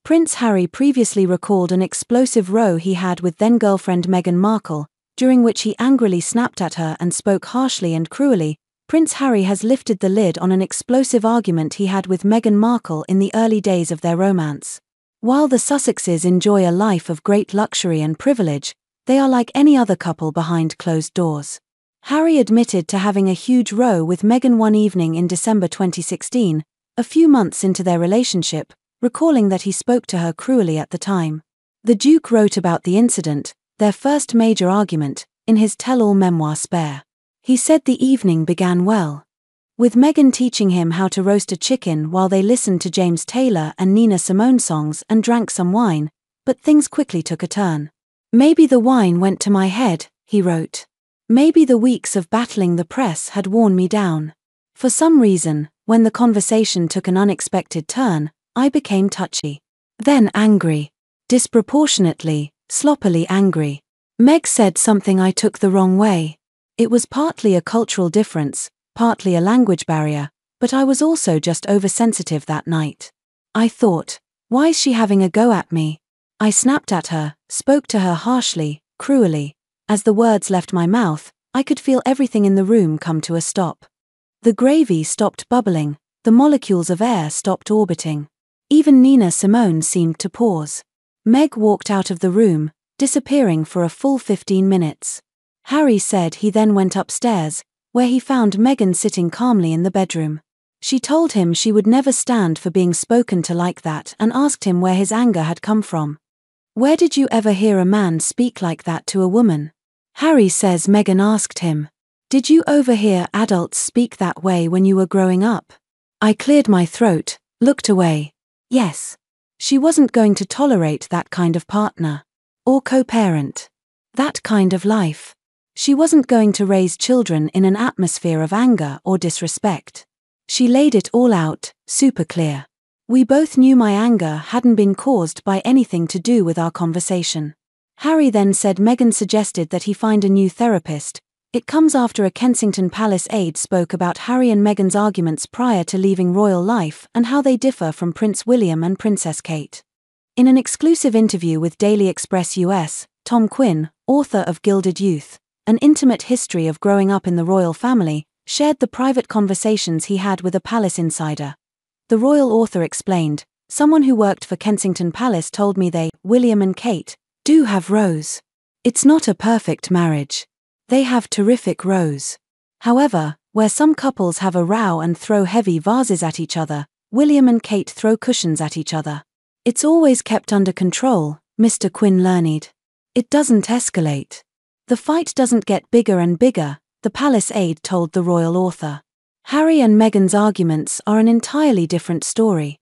Prince Harry previously recalled an explosive row he had with then-girlfriend Meghan Markle, during which he angrily snapped at her and spoke harshly and cruelly. Prince Harry has lifted the lid on an explosive argument he had with Meghan Markle in the early days of their romance. While the Sussexes enjoy a life of great luxury and privilege, they are like any other couple behind closed doors. Harry admitted to having a huge row with Meghan one evening in December 2016, a few months into their relationship, recalling that he spoke to her cruelly at the time. The Duke wrote about the incident, their first major argument, in his tell-all memoir Spare. He said the evening began well, with Meghan teaching him how to roast a chicken while they listened to James Taylor and Nina Simone songs and drank some wine, but things quickly took a turn. Maybe the wine went to my head, he wrote. Maybe the weeks of battling the press had worn me down. For some reason, when the conversation took an unexpected turn, I became touchy. Then angry. Disproportionately, sloppily angry. Meg said something I took the wrong way. It was partly a cultural difference, partly a language barrier, but I was also just oversensitive that night. I thought, why is she having a go at me? I snapped at her, spoke to her harshly, cruelly. As the words left my mouth, I could feel everything in the room come to a stop. The gravy stopped bubbling, the molecules of air stopped orbiting. Even Nina Simone seemed to pause. Meg walked out of the room, disappearing for a full 15 minutes. Harry said he then went upstairs, where he found Meghan sitting calmly in the bedroom. She told him she would never stand for being spoken to like that and asked him where his anger had come from. Where did you ever hear a man speak like that to a woman? Harry says Meghan asked him. Did you overhear adults speak that way when you were growing up? I cleared my throat, looked away. Yes. She wasn't going to tolerate that kind of partner. Or co-parent. That kind of life. She wasn't going to raise children in an atmosphere of anger or disrespect. She laid it all out, super clear. We both knew my anger hadn't been caused by anything to do with our conversation. Harry then said Meghan suggested that he find a new therapist. It comes after a Kensington Palace aide spoke about Harry and Meghan's arguments prior to leaving royal life and how they differ from Prince William and Princess Kate. In an exclusive interview with Daily Express US, Tom Quinn, author of Gilded Youth, An Intimate History of Growing Up in the Royal Family, shared the private conversations he had with a palace insider. The royal author explained, someone who worked for Kensington Palace told me they, William and Kate, do have rows. It's not a perfect marriage. They have terrific rows. However, where some couples have a row and throw heavy vases at each other, William and Kate throw cushions at each other. It's always kept under control, Mr. Quinn learned. It doesn't escalate. The fight doesn't get bigger and bigger, the palace aide told the royal author. Harry and Meghan's arguments are an entirely different story.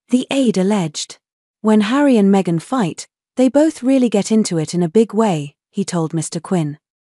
The aide alleged. When Harry and Meghan fight, they both really get into it in a big way, he told Mr. Quinn.